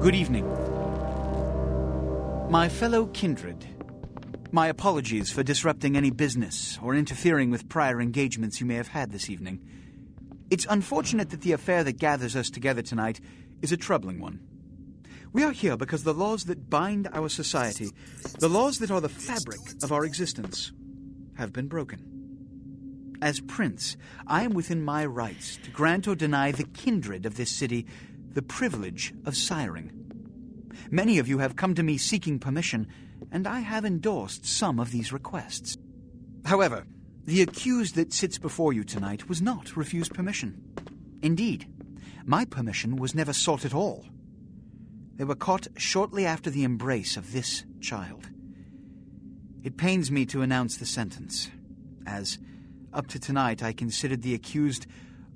Good evening. My fellow kindred, my apologies for disrupting any business or interfering with prior engagements you may have had this evening. It's unfortunate that the affair that gathers us together tonight is a troubling one. We are here because the laws that bind our society, the laws that are the fabric of our existence, have been broken. As prince, I am within my rights to grant or deny the kindred of this city the privilege of siring. Many of you have come to me seeking permission, and I have endorsed some of these requests. However, the accused that sits before you tonight was not refused permission. Indeed, my permission was never sought at all. They were caught shortly after the embrace of this child. It pains me to announce the sentence, as, up to tonight, I considered the accused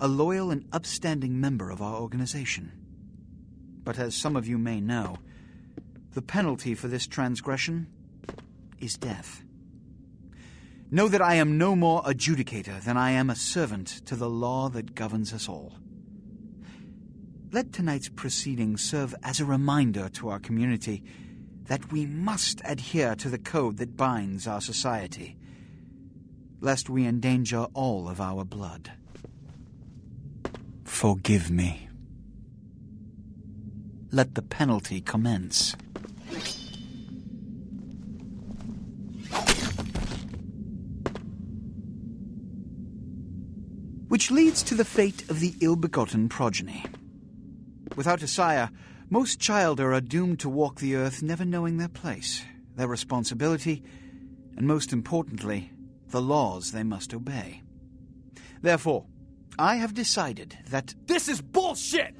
a loyal and upstanding member of our organization. But as some of you may know, the penalty for this transgression is death. Know that I am no more adjudicator than I am a servant to the law that governs us all. Let tonight's proceedings serve as a reminder to our community that we must adhere to the code that binds our society, lest we endanger all of our blood. Forgive me. Let the penalty commence. Which leads to the fate of the ill-begotten progeny. Without a sire, most childer are doomed to walk the earth never knowing their place, their responsibility, and most importantly, the laws they must obey. Therefore, I have decided that... This is bullshit!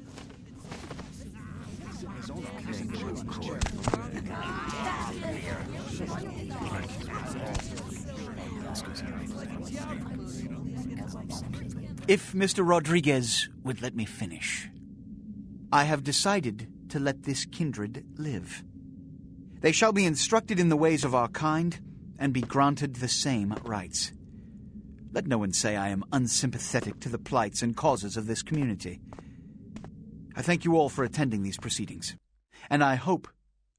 If Mr. Rodriguez would let me finish. I have decided to let this kindred live. They shall be instructed in the ways of our kind and be granted the same rights. Let no one say I am unsympathetic to the plights and causes of this community. I thank you all for attending these proceedings, and I hope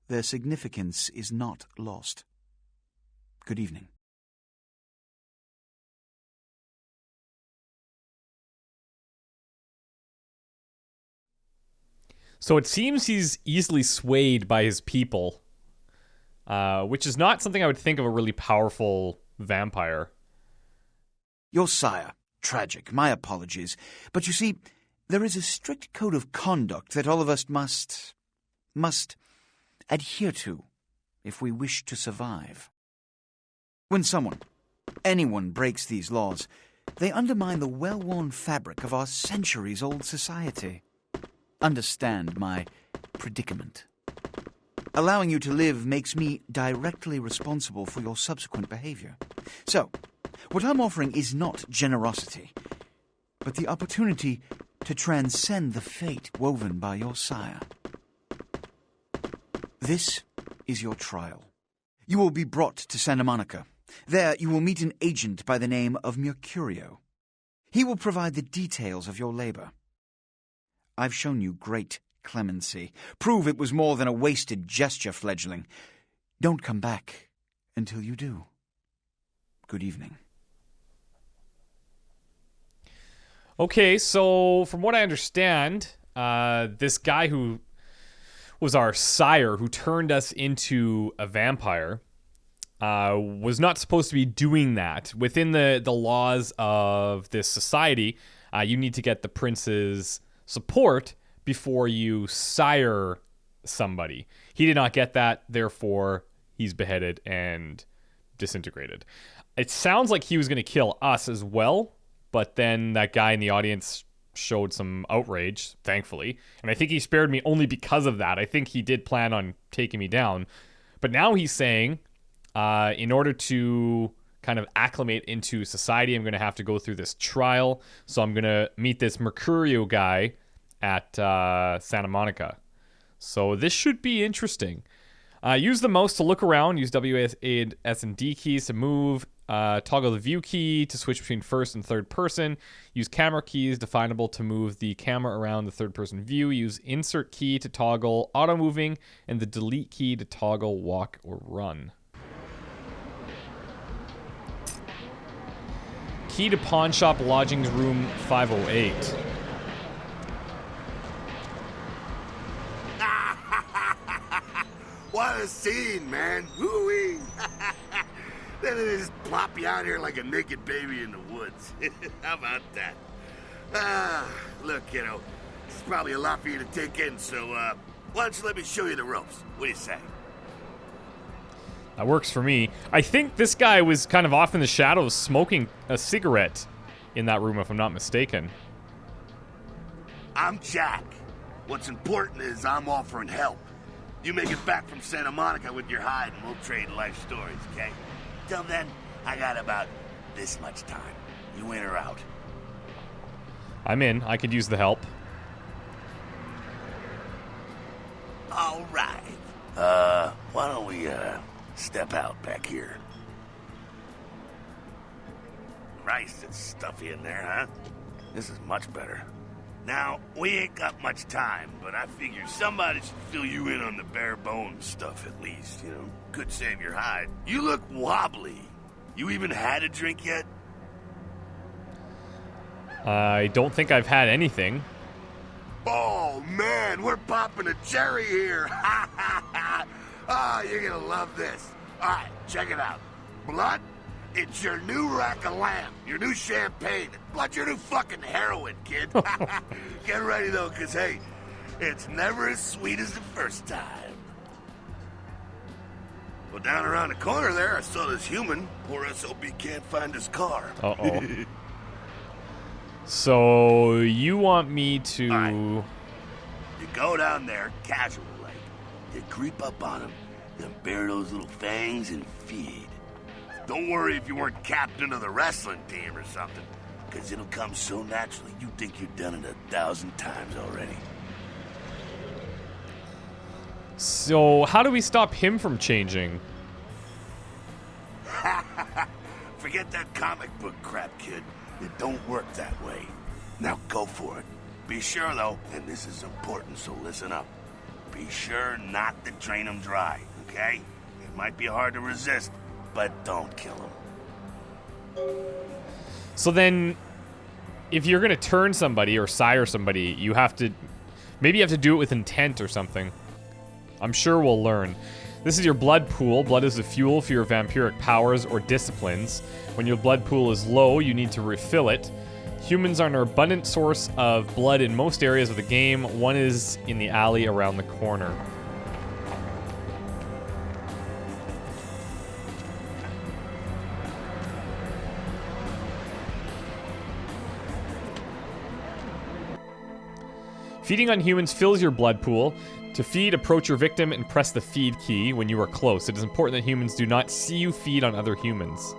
their significance is not lost. Good evening. So it seems he's easily swayed by his people, which is not something I would think of a really powerful vampire. Your sire, tragic, my apologies. But you see, there is a strict code of conduct that all of us must adhere to if we wish to survive. When anyone breaks these laws, they undermine the well-worn fabric of our centuries-old society. Understand my predicament. Allowing you to live makes me directly responsible for your subsequent behavior. So, what I'm offering is not generosity, but the opportunity to transcend the fate woven by your sire. This is your trial. You will be brought to Santa Monica. There you will meet an agent by the name of Mercurio. He will provide the details of your labor. I've shown you great clemency. Prove it was more than a wasted gesture, fledgling. Don't come back until you do. Good evening. Okay, so from what I understand, this guy who was our sire, who turned us into a vampire, was not supposed to be doing that. Within the laws of this society, you need to get the prince's support before you sire somebody. He did not get that, therefore he's beheaded and disintegrated. It sounds like he was going to kill us as well, but then that guy in the audience showed some outrage, thankfully, and I think he spared me only because of that. I think he did plan on taking me down, but now he's saying, in order to kind of acclimate into society, I'm going to have to go through this trial. So I'm going to meet this Mercurio guy at Santa Monica. So this should be interesting. Use the mouse to look around. Use W, A, S, and D keys to move Toggle the view key to switch between first and third person. Use camera keys definable to move the camera around the third person view. Use insert key to toggle auto moving and the delete key to toggle walk or run. Key to pawn shop lodgings room 508. What a scene, man. Woo-wee. Then they just plop you out here like a naked baby in the woods. How about that? Look, kiddo, this is probably a lot for you to take in, so why don't you let me show you the ropes? What do you say? That works for me. I think this guy was kind of off in the shadows smoking a cigarette in that room, if I'm not mistaken. I'm Jack. What's important is I'm offering help. You make it back from Santa Monica with your hide and we'll trade life stories, okay? Till then, I got about this much time. You in or out? I'm in. I could use the help. All right. Why don't we, step out back here? Christ, it's stuffy in there, huh? This is much better. Now, we ain't got much time, but I figure somebody should fill you in on the bare bones stuff at least, you know? Could save your hide. You look wobbly. You even had a drink yet? I don't think I've had anything. Oh, man, we're popping a cherry here. You're gonna love this. All right, check it out. Blood, it's your new rack of lamb, your new champagne. Blood, your new fucking heroin, kid. Get ready, though, because, hey, it's never as sweet as the first time. Well, down around the corner there, I saw this human. Poor SOB can't find his car. Uh-oh. So, you want me to... All right. You go down there, casual like. You creep up on him, then bare those little fangs and feed. Don't worry if you weren't captain of the wrestling team or something, because it'll come so naturally you think you've done it 1,000 times already. So, how do we stop him from changing? Forget that comic book crap, kid. It don't work that way. Now go for it. Be sure, though, and this is important, so listen up. Be sure not to drain him dry, okay? It might be hard to resist, but don't kill him. So then, if you're going to turn somebody or sire somebody, you have to... Maybe you have to do it with intent or something. I'm sure we'll learn. This is your blood pool. Blood is the fuel for your vampiric powers or disciplines. When your blood pool is low, you need to refill it. Humans are an abundant source of blood in most areas of the game. One is in the alley around the corner. Feeding on humans fills your blood pool. To feed, approach your victim and press the feed key when you are close. It is important that humans do not see you feed on other humans.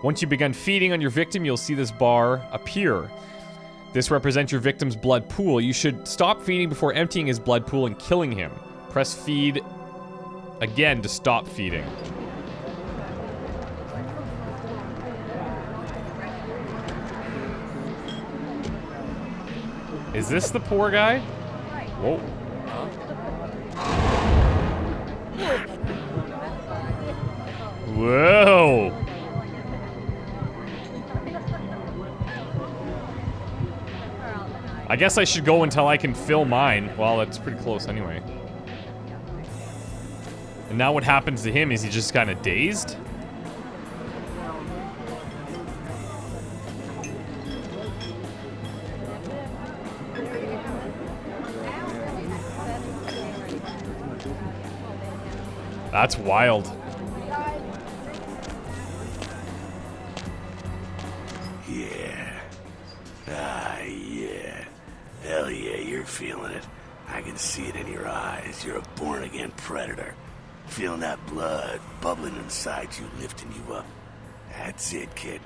Once you've begun feeding on your victim, you'll see this bar appear. This represents your victim's blood pool. You should stop feeding before emptying his blood pool and killing him. Press feed again to stop feeding. Is this the poor guy? Whoa. Whoa. I guess I should go until I can fill mine. Well, it's pretty close anyway. And now what happens to him? Is he just kind of dazed? That's wild. Yeah. Yeah. Hell yeah, you're feeling it. I can see it in your eyes. You're a born-again predator. Feeling that blood bubbling inside you, lifting you up. That's it, kid.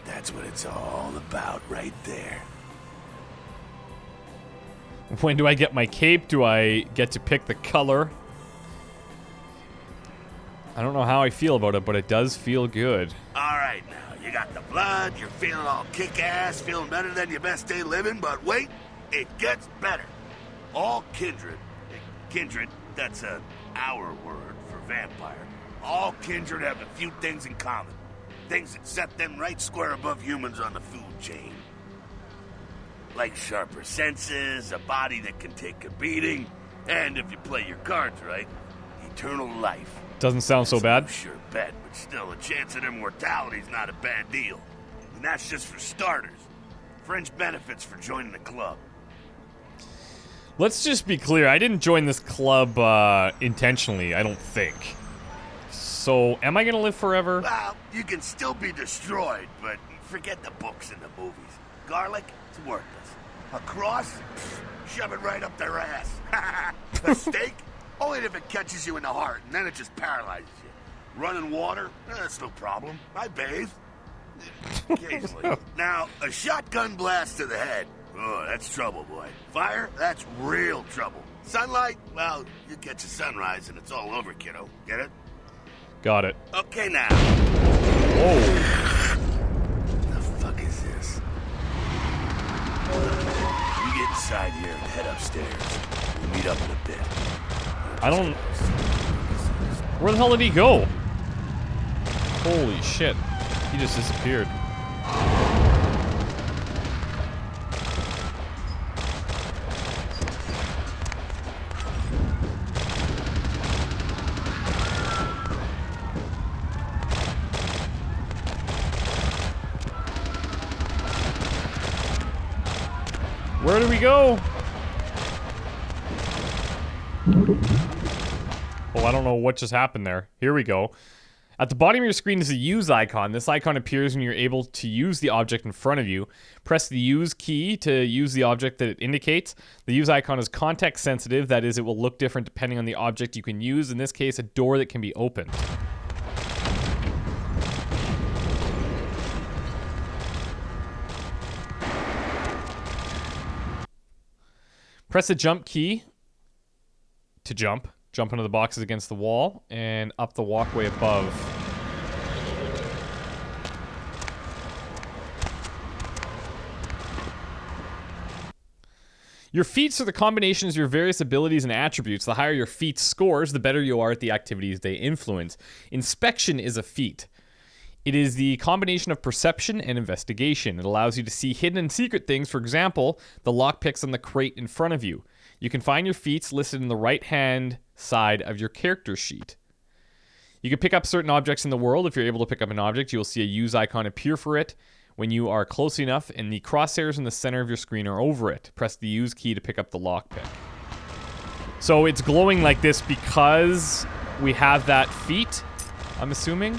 That's what it's all about right there. When do I get my cape? Do I get to pick the color? I don't know how I feel about it, but it does feel good. All right, now, you got the blood, you're feeling all kick-ass, feeling better than your best day living, but wait, it gets better. All kindred, that's our word for vampire. All kindred have a few things in common. Things that set them right square above humans on the food chain. Like sharper senses, a body that can take a beating, and if you play your cards right, eternal life. Doesn't sound so bad. Sure bet, but still, the chance of immortality's not a bad deal. And that's just for starters. Fringe benefits for joining the club. Let's just be clear, I didn't join this club intentionally, I don't think. So, am I gonna live forever? Well, you can still be destroyed, but forget the books and the movies. Garlic, it's worthless. A cross? Shove it right up their ass. A stake? Only if it catches you in the heart, and then it just paralyzes you. Running water? That's no problem. I bathe. Occasionally. Now, a shotgun blast to the head. Oh, that's trouble, boy. Fire? That's real trouble. Sunlight? Well, you catch a sunrise and it's all over, kiddo. Get it? Got it. Okay, now. Whoa. The fuck is this? You get inside here and head upstairs. We'll meet up in a bit. I don't... Where the hell did he go? Holy shit. He just disappeared. Where do we go? Oh, I don't know what just happened there. Here we go. At the bottom of your screen is a use icon. This icon appears when you're able to use the object in front of you. Press the use key to use the object that it indicates. The use icon is context sensitive. That is, it will look different depending on the object you can use. In this case, a door that can be opened. Press the jump key to jump. Jump into the boxes against the wall and up the walkway above. Your feats are the combinations of your various abilities and attributes. The higher your feats scores, the better you are at the activities they influence. Inspection is a feat. It is the combination of perception and investigation. It allows you to see hidden and secret things, for example, the lockpicks on the crate in front of you. You can find your feats listed in the right-hand side of your character sheet. You can pick up certain objects in the world. If you're able to pick up an object, you'll see a use icon appear for it when you are close enough, and the crosshairs in the center of your screen are over it. Press the use key to pick up the lockpick. So it's glowing like this because we have that feat, I'm assuming.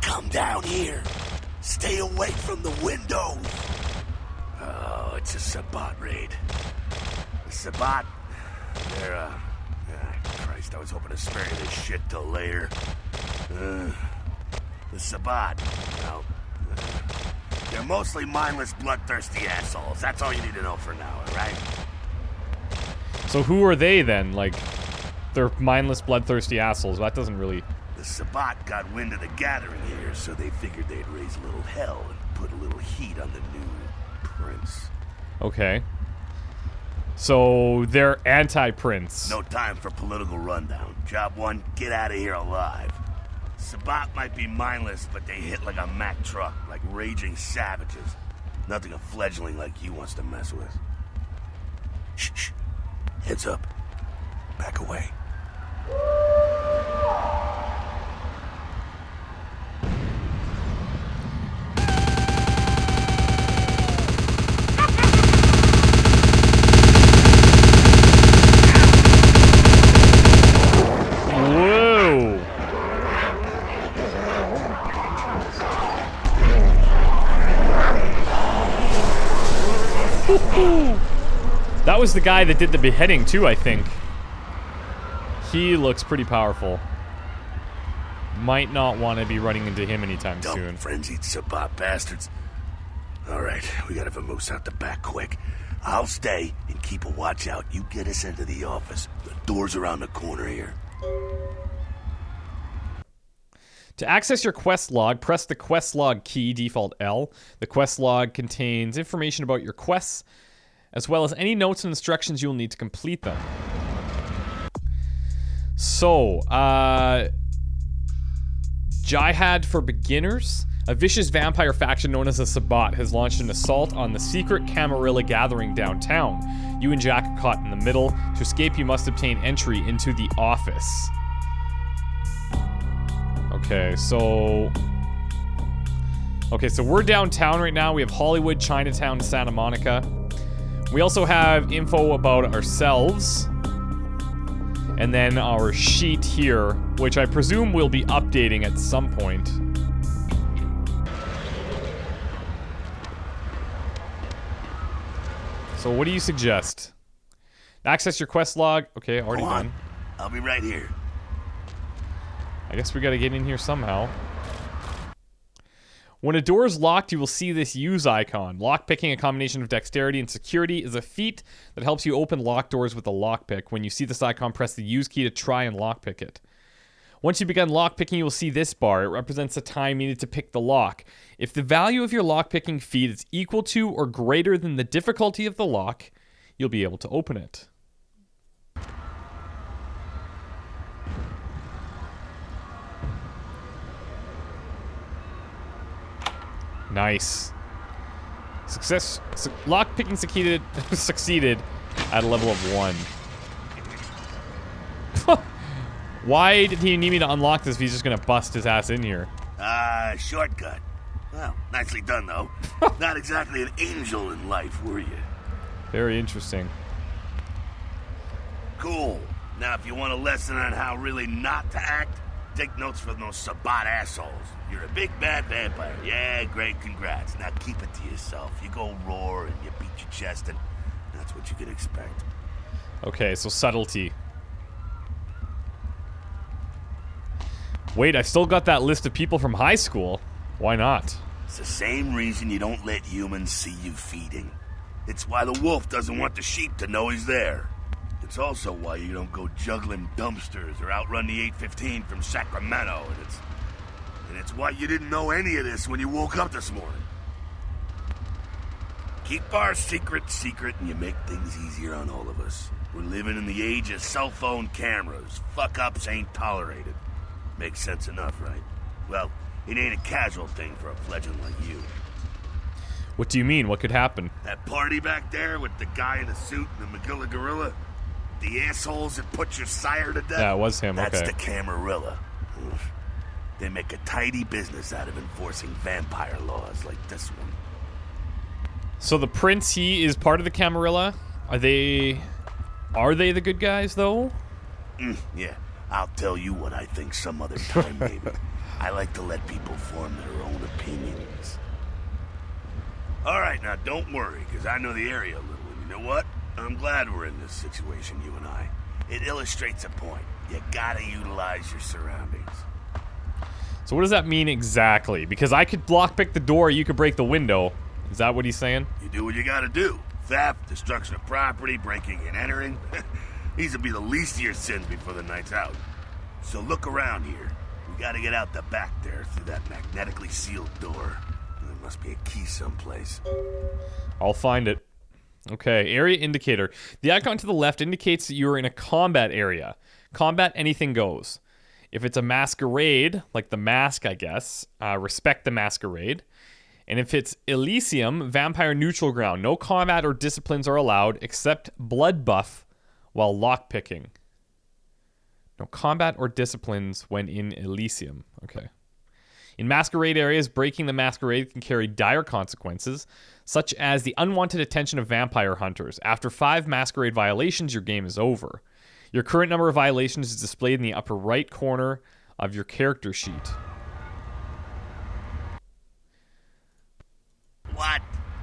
Come down here. Stay away from the windows. Oh, it's a Sabbat raid. The Sabbat, they're, Christ, I was hoping to spare you this shit till later. The Sabbat, well, they're mostly mindless, bloodthirsty assholes. That's all you need to know for now, alright? So who are they then? Like, they're mindless, bloodthirsty assholes. That doesn't really... The Sabbat got wind of the gathering here, so they figured they'd raise a little hell and put a little heat on the new prince. Okay. So they're anti-prince. No time for political rundown. Job one, get out of here alive. Sabbat might be mindless, but they hit like a Mack truck, like raging savages. Nothing a fledgling like you wants to mess with. Shh, shh. Heads up. Back away. That was the guy that did the beheading too, I think. He looks pretty powerful. Might not want to be running into him anytime Dumb soon. frenzied Sabbat bastards. Alright, we gotta vamoose out the back quick. I'll stay and keep a watch out. You get us into the office. The door's around the corner here. To access your quest log, press the quest log key, default L. The quest log contains information about your quests, as well as any notes and instructions you will need to complete them. So, Jihad for Beginners. A vicious vampire faction known as the Sabbat has launched an assault on the secret Camarilla gathering downtown. You and Jack are caught in the middle. To escape, you must obtain entry into the office. Okay, so we're downtown right now. We have Hollywood, Chinatown, Santa Monica. We also have info about ourselves. And then our sheet here, which I presume we'll be updating at some point. So what do you suggest? Access your quest log. Okay, already done. I'll be right here. I guess we gotta get in here somehow. When a door is locked, you will see this use icon. Lockpicking, a combination of dexterity and security, is a feat that helps you open locked doors with a lockpick. When you see this icon, press the use key to try and lockpick it. Once you begin lockpicking, you will see this bar. It represents the time needed to pick the lock. If the value of your lockpicking feat is equal to or greater than the difficulty of the lock, you'll be able to open it. Nice. Success. Lockpicking succeeded at a level of 1. Why did he need me to unlock this if he's just gonna bust his ass in here? Shortcut. Well, nicely done, though. Not exactly an angel in life, were you? Very interesting. Cool. Now, if you want a lesson on how really not to act, take notes from those Sabbat assholes. You're a big bad vampire. Yeah, great, congrats. Now keep it to yourself. You go roar and you beat your chest, and that's what you can expect. Okay, so subtlety. Wait, I still got that list of people from high school. Why not? It's the same reason you don't let humans see you feeding. It's why the wolf doesn't want the sheep to know he's there. It's also why you don't go juggling dumpsters or outrun the 815 from Sacramento, and it's why you didn't know any of this when you woke up this morning. Keep our secret, and you make things easier on all of us. We're living in the age of cell phone cameras. Fuck-ups ain't tolerated. Makes sense enough, right? Well, it ain't a casual thing for a fledgling like you. What do you mean? What could happen? That party back there with the guy in the suit and the Magilla Gorilla? The assholes that put your sire to death? Yeah, it was him, That's okay. the Camarilla. They make a tidy business out of enforcing vampire laws like this one. So the prince, he is part of the Camarilla? Are they the good guys, though? Yeah, I'll tell you what I think some other time, maybe. I like to let people form their own opinions. All right, now don't worry, because I know the area a little, and you know what? I'm glad we're in this situation, you and I. It illustrates a point. You gotta utilize your surroundings. So what does that mean exactly? Because I could lockpick the door, you could break the window. Is that what he's saying? You do what you gotta do. Theft, destruction of property, breaking and entering. These will be the least of your sins before the night's out. So look around here. We gotta get out the back there through that magnetically sealed door. There must be a key someplace. I'll find it. Okay, area indicator. The icon to the left indicates that you are in a combat area. Combat, anything goes. If it's a masquerade, like the mask, I guess, respect the masquerade. And if it's Elysium, vampire neutral ground. No combat or disciplines are allowed except blood buff while lockpicking. No combat or disciplines when in Elysium. Okay. In masquerade areas, breaking the masquerade can carry dire consequences, such as the unwanted attention of vampire hunters. After 5 masquerade violations, your game is over. Your current number of violations is displayed in the upper right corner of your character sheet. What?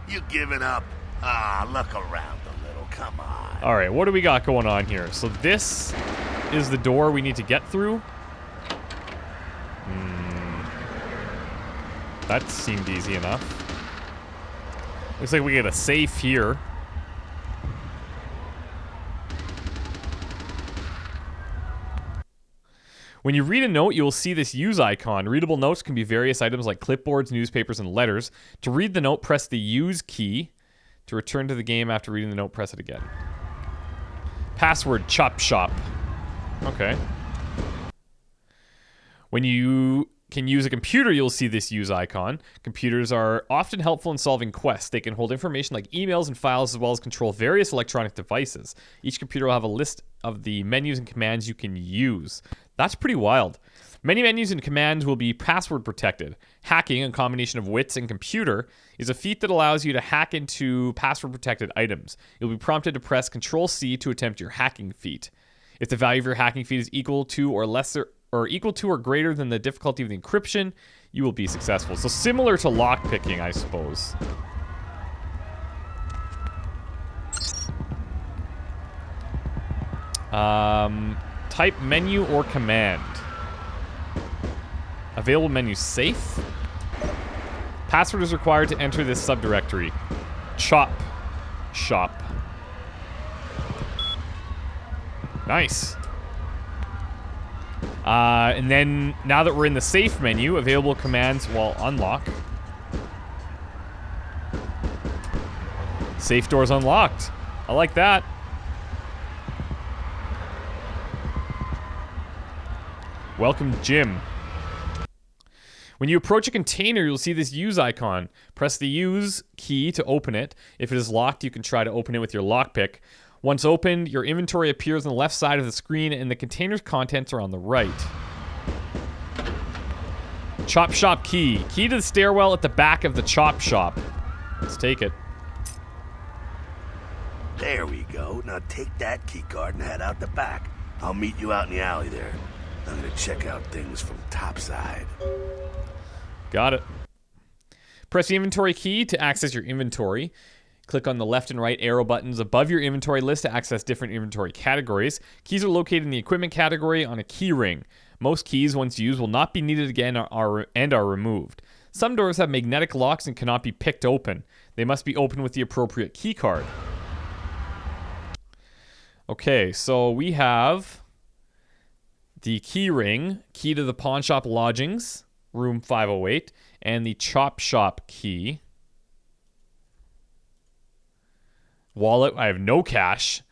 You giving up? Ah, look around a little, come on. All right, what do we got going on here? So this is the door we need to get through. That seemed easy enough. Looks like we get a safe here. When you read a note, you will see this use icon. Readable notes can be various items like clipboards, newspapers, and letters. To read the note, press the use key. To return to the game after reading the note, press it again. Password chop shop. Okay. When you can use a computer, you'll see this use icon. Computers are often helpful in solving quests. They can hold information like emails and files as well as control various electronic devices. Each computer will have a list of the menus and commands you can use. That's pretty wild. Many menus and commands will be password protected. Hacking, a combination of wits and computer, is a feat that allows you to hack into password protected items. You'll be prompted to press Control-C to attempt your hacking feat. If the value of your hacking feat is equal to or greater than the difficulty of the encryption, you will be successful. So similar to lockpicking, I suppose. Type menu or command. Available menu safe. Password is required to enter this subdirectory. Chop shop. Nice. And then, now that we're in the safe menu, available commands will unlock. Safe doors unlocked. I like that. Welcome, Jim. When you approach a container, you'll see this use icon. Press the use key to open it. If it is locked, you can try to open it with your lockpick. Once opened, your inventory appears on the left side of the screen and the container's contents are on the right. Chop shop key. Key to the stairwell at the back of the chop shop. Let's take it. There we go. Now take that key card and head out the back. I'll meet you out in the alley there. I'm gonna check out things from topside. Got it. Press the inventory key to access your inventory. Click on the left and right arrow buttons above your inventory list to access different inventory categories. Keys are located in the equipment category on a key ring. Most keys, once used, will not be needed again and are removed. Some doors have magnetic locks and cannot be picked open. They must be opened with the appropriate key card. Okay, so we have the key ring, key to the pawn shop lodgings, room 508, and the chop shop key. Wallet, I have no cash.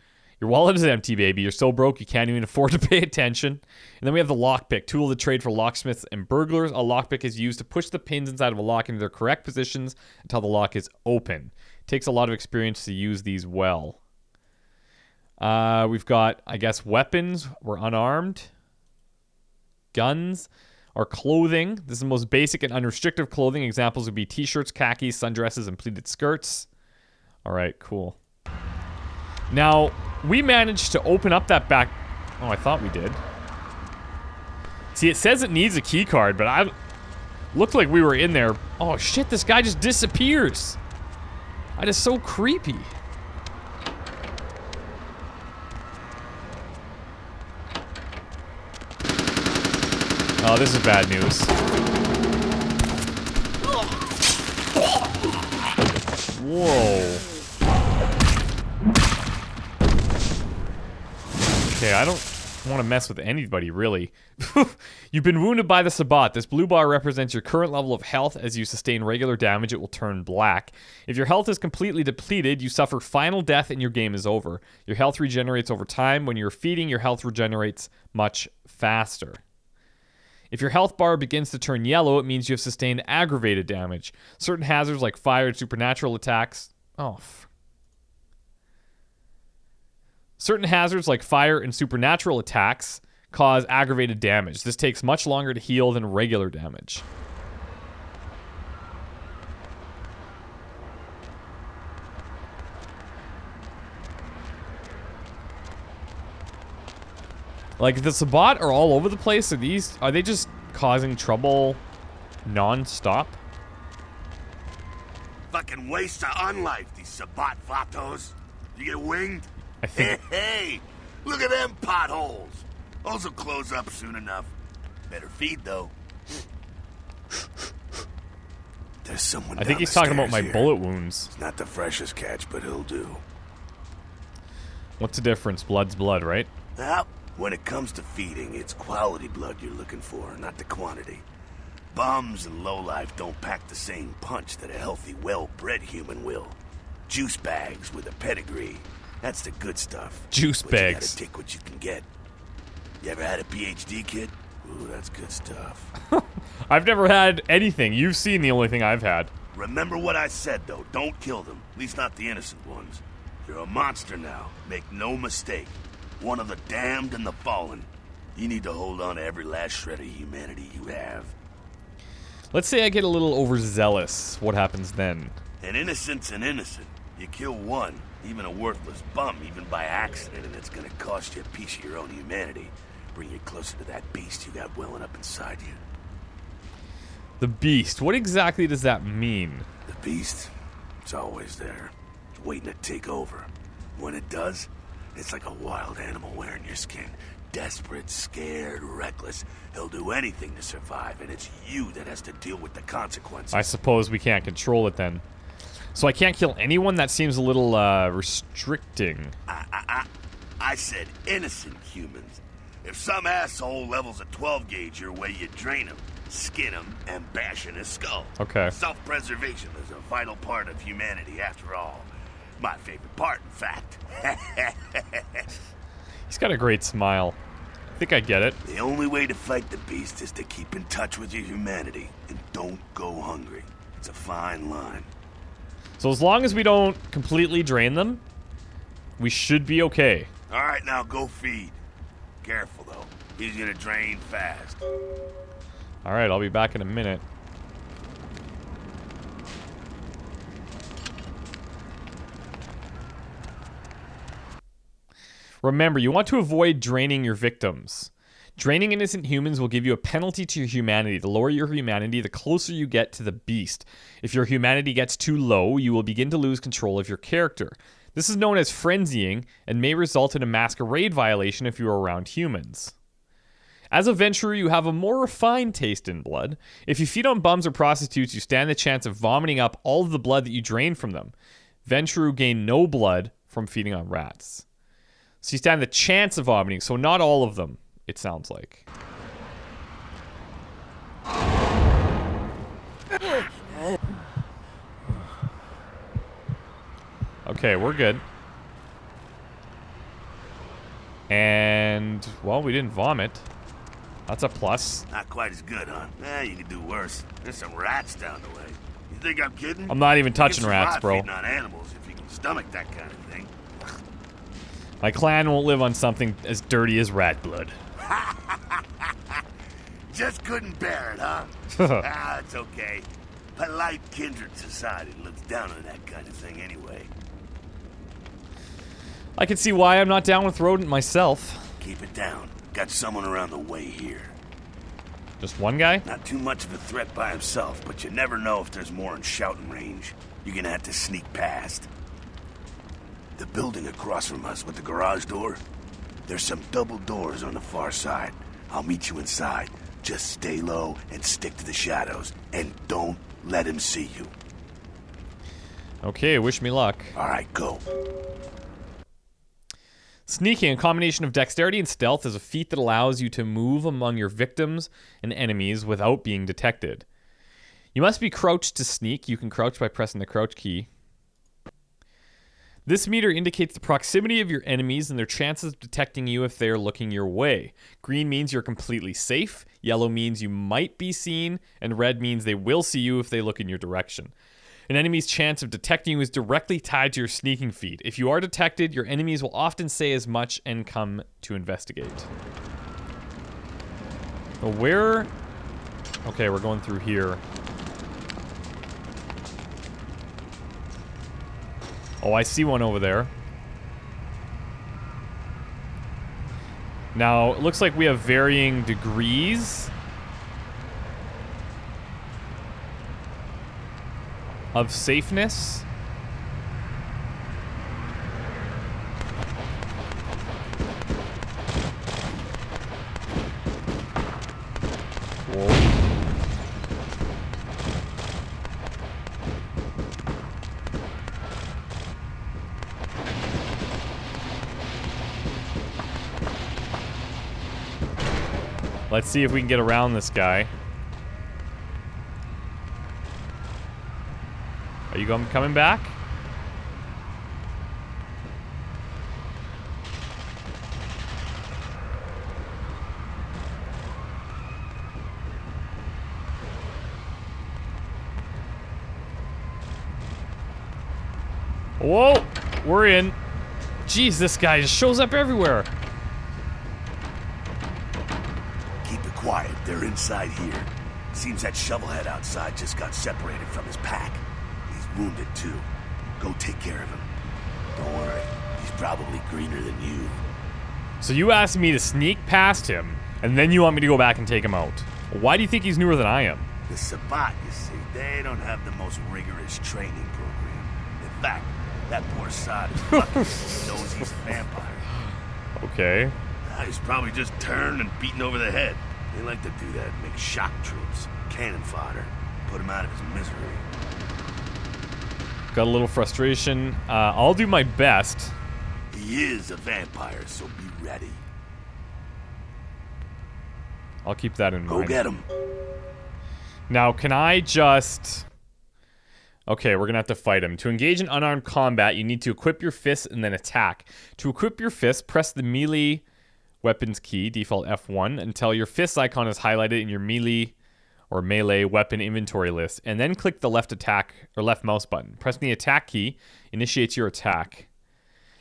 Your wallet is empty, baby. You're so broke you can't even afford to pay attention. And then we have the lockpick, tool of the trade for locksmiths and burglars. A lockpick is used to push the pins inside of a lock into their correct positions until the lock is open. It takes a lot of experience to use these well. We've got, I guess, weapons. We're unarmed. Guns. Or clothing. This is the most basic and unrestricted clothing. Examples would be t-shirts, khakis, sundresses, and pleated skirts. All right, cool. Now, we managed to open up that back... Oh, I thought we did. See, it says it needs a key card, but I... Looked like we were in there. Oh, shit, this guy just disappears. That is so creepy. Oh, this is bad news. Whoa. Okay, I don't want to mess with anybody, really. You've been wounded by the Sabbat. This blue bar represents your current level of health. As you sustain regular damage, it will turn black. If your health is completely depleted, you suffer final death and your game is over. Your health regenerates over time. When you're feeding, your health regenerates much faster. If your health bar begins to turn yellow, it means you have sustained aggravated damage. Certain hazards like fire and supernatural attacks... Certain hazards like fire and supernatural attacks cause aggravated damage. This takes much longer to heal than regular damage. Like, the Sabbat are all over the place. Are they just causing trouble non-stop? Fucking waste of unlife, these Sabbat vatos. You get winged? I think... Hey, look at them potholes. Those will close up soon enough. Better feed, though. There's someone I think he's talking about my here. bullet wounds. It's not the freshest catch, but he'll do. What's the difference? Blood's blood, right? Well, When it comes to feeding, it's quality blood you're looking for, not the quantity. Bums and lowlife don't pack the same punch that a healthy, well-bred human will. Juice bags with a pedigree. That's the good stuff. Juice But you bags. gotta take what you can get. You ever had a PhD, kid? Ooh, that's good stuff. I've never had anything. You've seen the only thing I've had. Remember what I said, though. Don't kill them. At least not the innocent ones. You're a monster now. Make no mistake. One of the damned and the fallen. You need to hold on to every last shred of humanity you have. Let's say I get a little overzealous. What happens then? An innocent's an innocent. You kill one, even a worthless bum, even by accident, and it's gonna cost you a piece of your own humanity. Bring you closer to that beast you got welling up inside you. The beast. What exactly does that mean? The beast, it's always there. It's waiting to take over. When it does, it's like a wild animal wearing your skin. Desperate, scared, reckless. He'll do anything to survive, and it's you that has to deal with the consequences. I suppose we can't control it then. So I can't kill anyone? That seems a little restricting. I said innocent humans. If some asshole levels a 12 gauge your way, you drain him, skin him, and bash in his skull. Okay. Self-preservation is a vital part of humanity, after all. My favorite part, in fact. He's got a great smile. I think I get it. The only way to fight the beast is to keep in touch with your humanity, and don't go hungry. It's a fine line. So as long as we don't completely drain them, we should be okay. All right, now go feed. Careful, though. He's gonna drain fast. All right, I'll be back in a minute. Remember, you want to avoid draining your victims. Draining innocent humans will give you a penalty to your humanity. The lower your humanity, the closer you get to the beast. If your humanity gets too low, you will begin to lose control of your character. This is known as frenzying and may result in a masquerade violation if you are around humans. As a venturer, you have a more refined taste in blood. If you feed on bums or prostitutes, you stand the chance of vomiting up all of the blood that you drain from them. Venturers gain no blood from feeding on rats. So you stand the chance of vomiting, so not all of them, it sounds like. Okay, we're good. And, well, we didn't vomit. That's a plus. Not quite as good, huh? You could do worse. There's some rats down the way. You think I'm kidding? I'm not even You touching can rats, survive bro. feeding on animals if you can stomach that kind of thing. My clan won't live on something as dirty as rat blood. Just couldn't bear it, huh? It's okay. Polite kindred society looks down on that kind of thing anyway. I can see why I'm not down with rodent myself. Keep it down. Got someone around the way here. Just one guy? Not too much of a threat by himself, but you never know if there's more in shouting range. You're gonna have to sneak past. The building across from us with the garage door, there's some double doors on the far side. I'll meet you inside. Just stay low and stick to the shadows, and don't let him see you. Okay, wish me luck. All right, go. Sneaking, a combination of dexterity and stealth, is a feat that allows you to move among your victims and enemies without being detected. You must be crouched to sneak. You can crouch by pressing the crouch key. This meter indicates the proximity of your enemies and their chances of detecting you if they are looking your way. Green means you're completely safe, yellow means you might be seen, and red means they will see you if they look in your direction. An enemy's chance of detecting you is directly tied to your sneaking feat. If you are detected, your enemies will often say as much and come to investigate. So where... Okay, we're going through here. Oh, I see one over there. Now, it looks like we have varying degrees of safeness. Whoa. Let's see if we can get around this guy. Are you coming back? Whoa! We're in. Jeez, this guy just shows up everywhere. Keep it quiet. They're inside here. Seems that shovelhead outside just got separated from his pack. He's wounded too. Go take care of him. Don't worry. He's probably greener than you. So you asked me to sneak past him, and then you want me to go back and take him out. Why do you think he's newer than I am? The Sabbat, you see, they don't have the most rigorous training program. In fact, that poor sod is lucky. He knows he's a vampire. Okay. He's probably just turned and beaten over the head. They like to do that, make shock troops, cannon fodder, put him out of his misery. Got a little frustration. I'll do my best. He is a vampire, so be ready. I'll keep that in mind. Go get him. Now, can I just... Okay, we're gonna have to fight him. To engage in unarmed combat, you need to equip your fists and then attack. To equip your fists, press the melee weapons key, default F1, until your fist icon is highlighted in your melee or melee weapon inventory list, and then click the left attack or left mouse button. Pressing the attack key initiates your attack.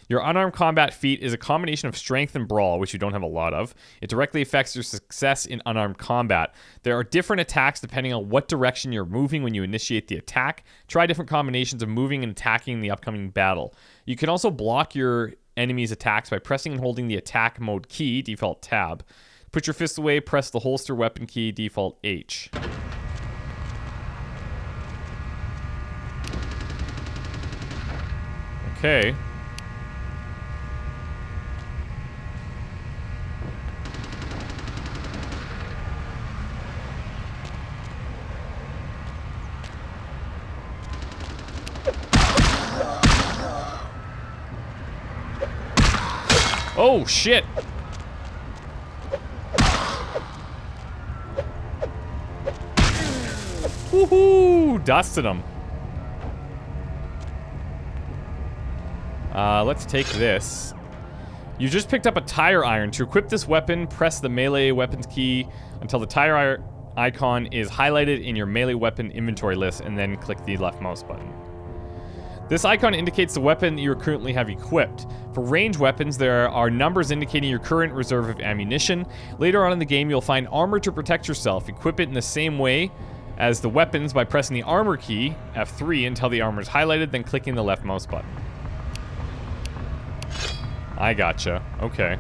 Your unarmed combat feat is a combination of strength and brawl, which you don't have a lot of. It directly affects your success in unarmed combat. There are different attacks depending on what direction you're moving when you initiate the attack. Try different combinations of moving and attacking in the upcoming battle. You can also block your enemy's attacks by pressing and holding the attack mode key, default tab. Put your fist away, press the holster weapon key, default H. Okay. Oh, shit! Woohoo! Dusted him. Let's take this. You just picked up a tire iron. To equip this weapon, press the melee weapons key until the tire icon is highlighted in your melee weapon inventory list, and then click the left mouse button. This icon indicates the weapon you currently have equipped. For range weapons, there are numbers indicating your current reserve of ammunition. Later on in the game, you'll find armor to protect yourself. Equip it in the same way as the weapons by pressing the armor key, F3, until the armor is highlighted, then clicking the left mouse button. I gotcha. Okay.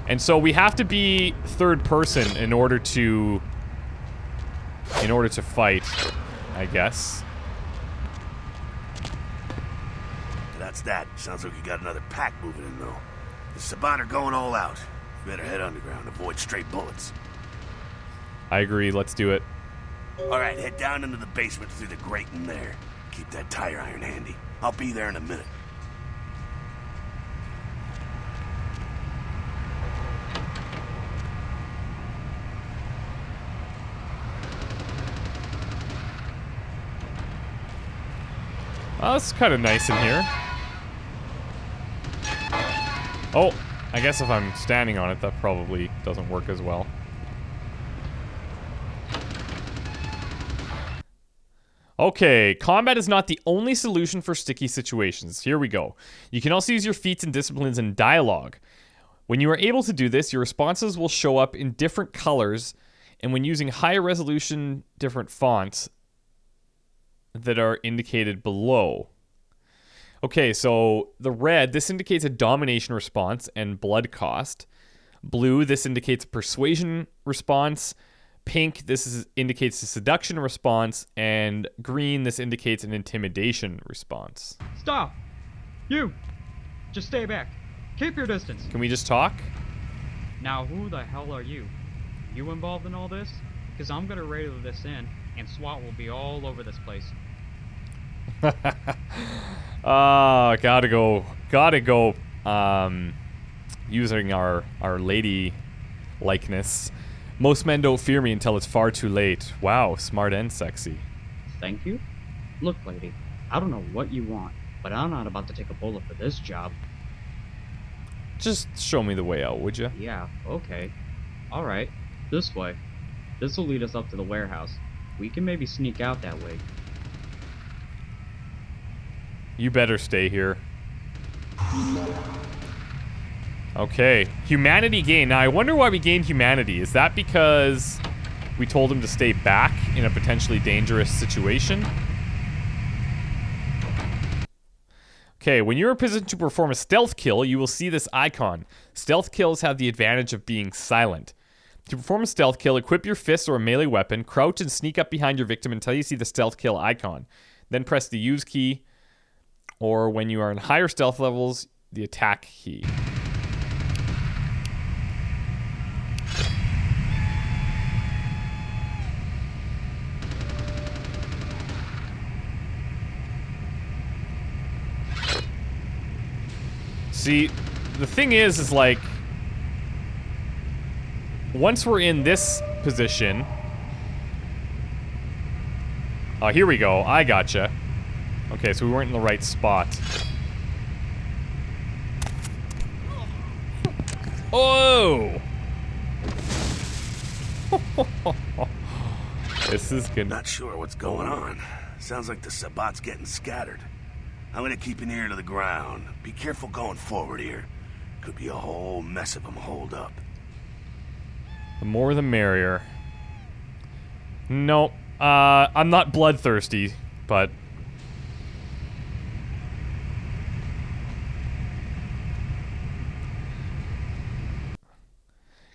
And so we have to be third person in order to fight, I guess. That's that. Sounds like you got another pack moving in, though. The Sabbat are going all out. You better head underground, avoid straight bullets. I agree. Let's do it. All right, head down into the basement through the grate in there. Keep that tire iron handy. I'll be there in a minute. Oh, it's kind of nice in here. Oh, I guess if I'm standing on it, that probably doesn't work as well. Okay, combat is not the only solution for sticky situations. Here we go. You can also use your feats and disciplines in dialogue. When you are able to do this, your responses will show up in different colors, and when using higher resolution, different fonts that are indicated below. Okay, so the red, this indicates a domination response and blood cost. Blue, this indicates a persuasion response. Pink, indicates a seduction response. And green, this indicates an intimidation response. Stop! You! Just stay back. Keep your distance. Can we just talk? Now, who the hell are you? You involved in all this? Because I'm gonna radio this in, and SWAT will be all over this place. Gotta go, using our lady likeness. Most men don't fear me until it's far too late. Wow, smart and sexy. Thank you? Look, lady, I don't know what you want, but I'm not about to take a bullet for this job. Just show me the way out, would you? Yeah, okay. Alright, this way. This will lead us up to the warehouse. We can maybe sneak out that way. You better stay here. Okay. Humanity gained. Now, I wonder why we gained humanity. Is that because we told him to stay back in a potentially dangerous situation? Okay, when you're in position to perform a stealth kill, you will see this icon. Stealth kills have the advantage of being silent. To perform a stealth kill, equip your fist or a melee weapon, crouch and sneak up behind your victim until you see the stealth kill icon. Then press the use key, or when you are in higher stealth levels, the attack key. See, the thing is like, once we're in this position... Oh, here we go. I gotcha. Okay, so we weren't in the right spot. Oh! This is good. Not sure what's going on. Sounds like the Sabbat's getting scattered. I'm gonna keep an ear to the ground. Be careful going forward here. Could be a whole mess of them holed up. The more the merrier. Nope. I'm not bloodthirsty, but...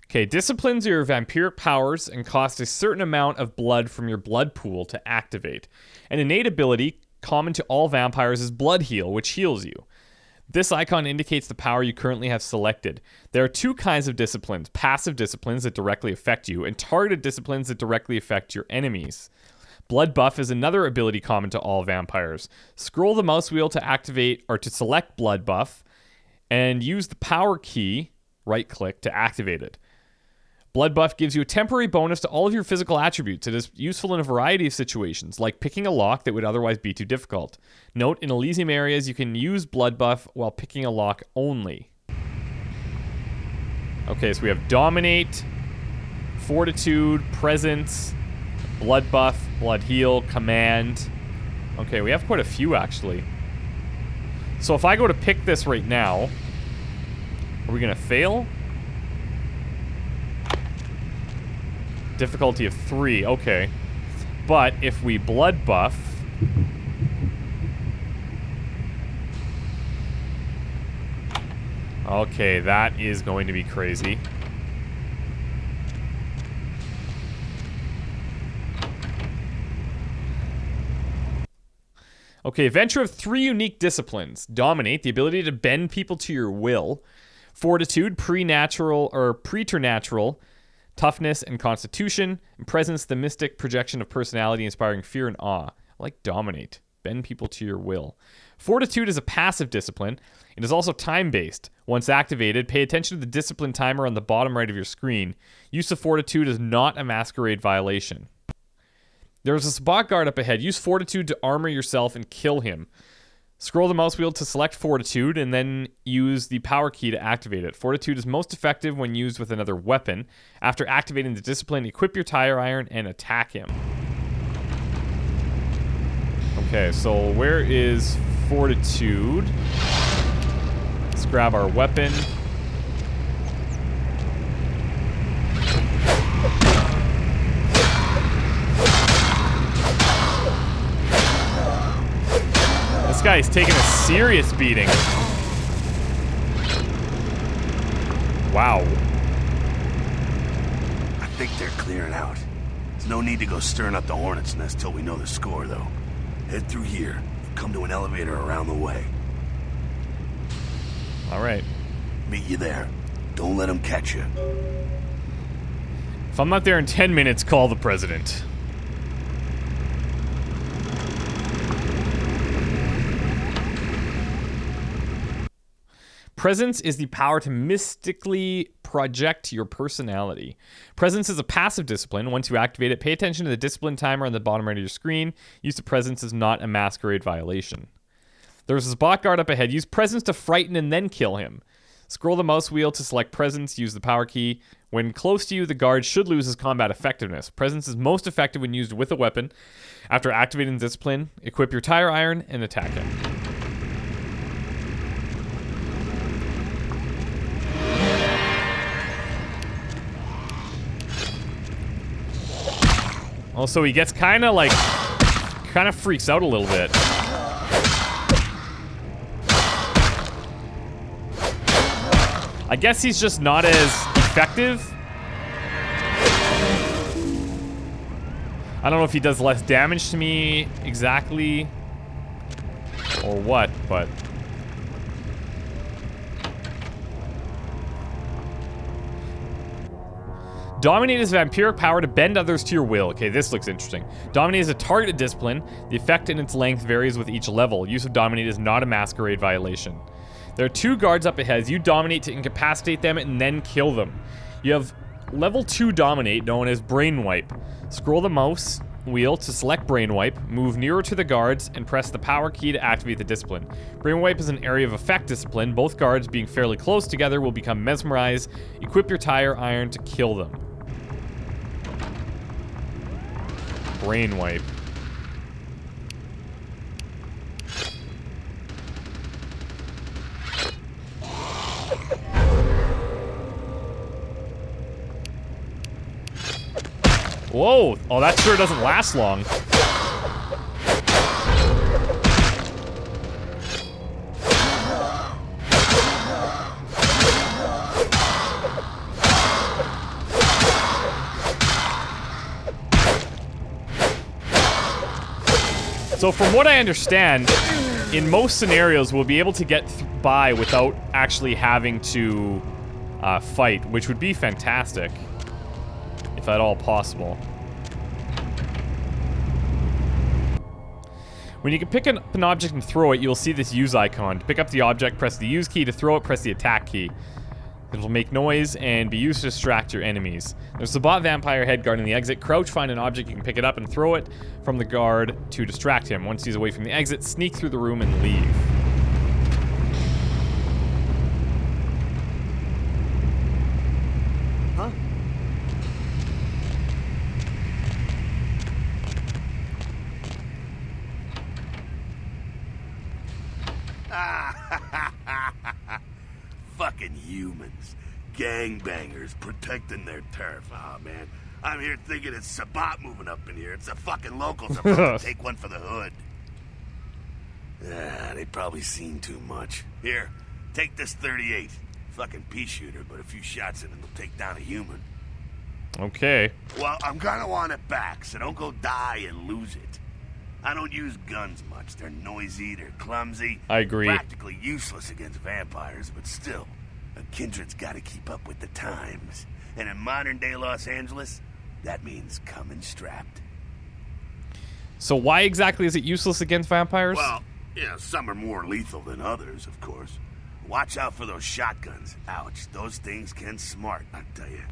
Okay, disciplines are your vampiric powers and cost a certain amount of blood from your blood pool to activate. An innate ability, common to all vampires, is Blood Heal, which heals you. This icon indicates the power you currently have selected. There are two kinds of disciplines: passive disciplines that directly affect you, and targeted disciplines that directly affect your enemies. Blood Buff is another ability common to all vampires. Scroll the mouse wheel to activate or to select Blood Buff, and use the power key, right-click, to activate it. Blood Buff gives you a temporary bonus to all of your physical attributes. It is useful in a variety of situations, like picking a lock that would otherwise be too difficult. Note, in Elysium areas, you can use Blood Buff while picking a lock only. Okay, so we have Dominate, Fortitude, Presence, Blood Buff, Blood Heal, Command. Okay, we have quite a few, actually. So if I go to pick this right now, are we going to fail? Difficulty of 3, okay. But if we blood buff... Okay, that is going to be crazy. Okay, Venture of 3 unique disciplines. Dominate, the ability to bend people to your will. Fortitude, preternatural, toughness and constitution, and presence, the mystic projection of personality inspiring fear and awe. I like Dominate. Bend people to your will. Fortitude is a passive discipline. It is also time-based. Once activated, pay attention to the discipline timer on the bottom right of your screen. Use of Fortitude is not a Masquerade violation. There is a Sabbat guard up ahead. Use Fortitude to armor yourself and kill him. Scroll the mouse wheel to select Fortitude, and then use the power key to activate it. Fortitude is most effective when used with another weapon. After activating the discipline, equip your tire iron and attack him. Okay, so where is Fortitude? Let's grab our weapon. This guy's taking a serious beating. Wow. I think they're clearing out. There's no need to go stirring up the hornet's nest till we know the score, though. Head through here. Come to an elevator around the way. All right. Meet you there. Don't let them catch you. If I'm not there in 10 minutes, call the president. Presence is the power to mystically project your personality. Presence is a passive discipline. Once you activate it, pay attention to the discipline timer on the bottom right of your screen. Use of Presence is not a Masquerade violation. There's a Sabbat guard up ahead. Use Presence to frighten and then kill him. Scroll the mouse wheel to select Presence. Use the power key. When close to you, the guard should lose his combat effectiveness. Presence is most effective when used with a weapon. After activating discipline, equip your tire iron and attack him. Also, he gets kind of freaks out a little bit. I guess he's just not as effective. I don't know if he does less damage to me exactly or what, but... Dominate is vampiric power to bend others to your will. Okay, this looks interesting. Dominate is a targeted discipline. The effect and its length varies with each level. Use of Dominate is not a Masquerade violation. There are 2 guards up ahead. You dominate to incapacitate them and then kill them. You have level 2 Dominate, known as Brain Wipe. Scroll the mouse wheel to select Brain Wipe, move nearer to the guards, and press the power key to activate the discipline. Brain Wipe is an area of effect discipline. Both guards, being fairly close together, will become mesmerized. Equip your tire iron to kill them. Brain Wipe. Whoa! Oh, that sure doesn't last long. So from what I understand, in most scenarios, we'll be able to get by without actually having to fight, which would be fantastic, if at all possible. When you can pick up an object and throw it, you'll see this use icon. To pick up the object, press the use key. To throw it, press the attack key. It'll make noise and be used to distract your enemies. There's a bot vampire head guarding the exit. Crouch, find an object, you can pick it up and throw it from the guard to distract him. Once he's away from the exit, sneak through the room and leave. Huh? Fucking humans. Gangbangers protecting their turf. Oh, man. I'm here thinking it's Sabbat moving up in here. It's the fucking locals about to take one for the hood. They probably seen too much. Here, take this 38. Fucking pea shooter, but a few shots in it will take down a human. Okay. Well, I'm gonna want it back, so don't go die and lose it. I don't use guns much. They're noisy, they're clumsy. I agree. Practically useless against vampires, but still, a kindred's gotta keep up with the times. And in modern-day Los Angeles, that means coming strapped. So why exactly is it useless against vampires? Well, yeah, some are more lethal than others, of course. Watch out for those shotguns. Ouch, those things can smart, I tell you.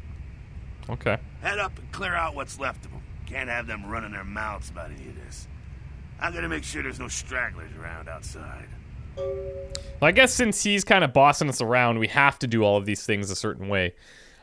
Okay. Head up and clear out what's left of them. Can't have them running their mouths about any of this. I'm gonna make sure there's no stragglers around outside. Well, I guess since he's kind of bossing us around, we have to do all of these things a certain way.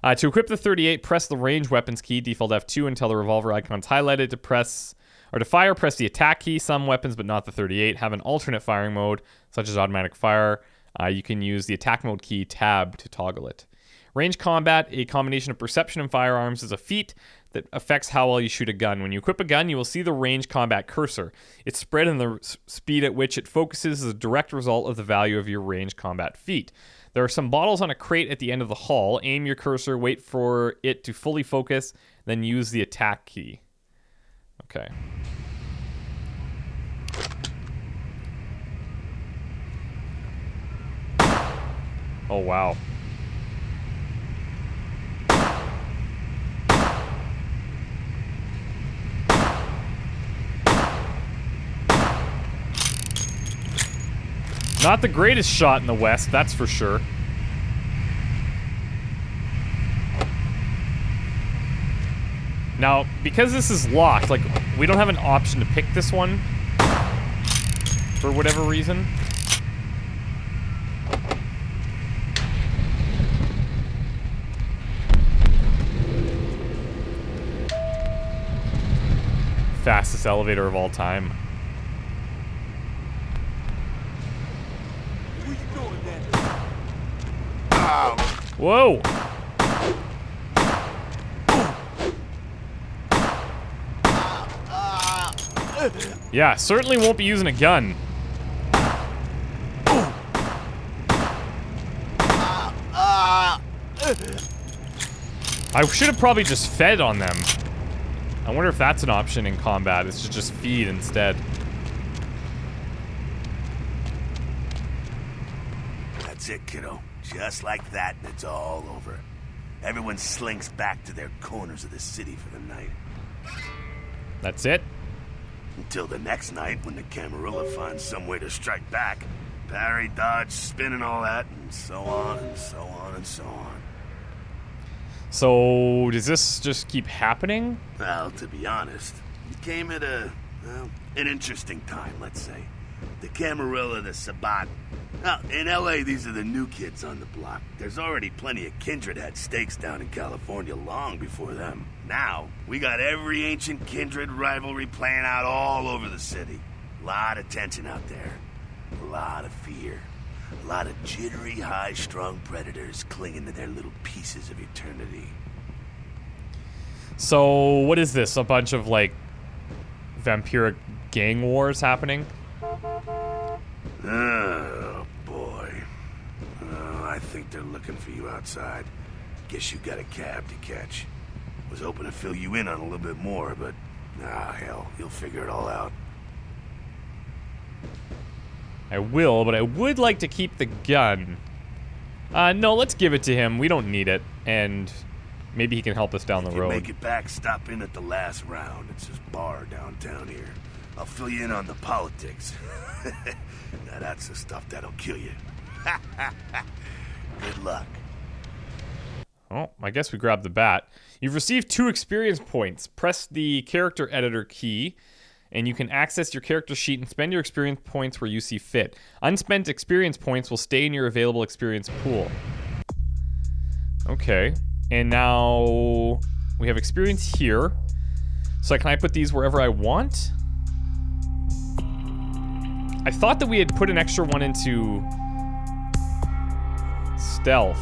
To equip the 38, press the range weapons key, default F2 until the revolver icon's highlighted. To fire, press the attack key. Some weapons, but not the 38, have an alternate firing mode, such as automatic fire. You can use the attack mode key, tab, to toggle it. Range combat, a combination of perception and firearms, is a feat that affects how well you shoot a gun. When you equip a gun, you will see the range combat cursor. Its spread and the speed at which it focuses is a direct result of the value of your range combat feat. There are some bottles on a crate at the end of the hall. Aim your cursor, wait for it to fully focus, then use the attack key. Okay. Oh, wow. Not the greatest shot in the West, that's for sure. Now, because this is locked, like, we don't have an option to pick this one. For whatever reason. Fastest elevator of all time. Whoa! Yeah, certainly won't be using a gun. I should have probably just fed on them. I wonder if that's an option in combat, is to just feed instead. That's it, kiddo. Just like that, and it's all over. Everyone slinks back to their corners of the city for the night. That's it? Until the next night, when the Camarilla finds some way to strike back. Parry, dodge, spin and all that, and so on, and so on, and so on. So, does this just keep happening? Well, to be honest, it came at an interesting time, let's say. The Camarilla, the Sabbat. Now, in LA, these are the new kids on the block. There's already plenty of kindred had stakes down in California long before them. Now, we got every ancient kindred rivalry playing out all over the city. A lot of tension out there. A lot of fear. A lot of jittery, high-strung predators clinging to their little pieces of eternity. So, what is this? A bunch of, like, vampiric gang wars happening? Oh, boy. I think they're looking for you outside. Guess you got a cab to catch. Was hoping to fill you in on a little bit more, but... hell, you'll figure it all out. I will, but I would like to keep the gun. No, let's give it to him. We don't need it. And maybe he can help us down the road. If you make it back, stop in at the last round. It's this bar downtown here. I'll fill you in on the politics. Now that's the stuff that'll kill you. Good luck. Oh, I guess we grabbed the bat. You've received 2 experience points. Press the character editor key, and you can access your character sheet and spend your experience points where you see fit. Unspent experience points will stay in your available experience pool. Okay, and now we have experience here. So can I put these wherever I want? I thought that we had put an extra one into stealth.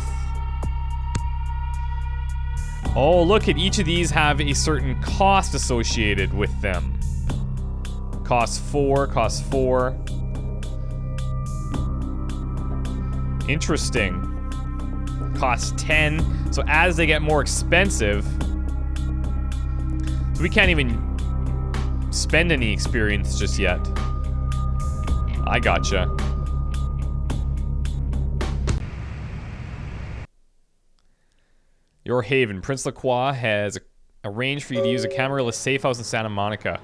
Oh, look at each of these have a certain cost associated with them. Cost 4, cost 4. Interesting. Cost 10. So as they get more expensive, so we can't even spend any experience just yet. I gotcha. Your Haven. Prince Lacroix has arranged for you to use a Camarilla safe house in Santa Monica.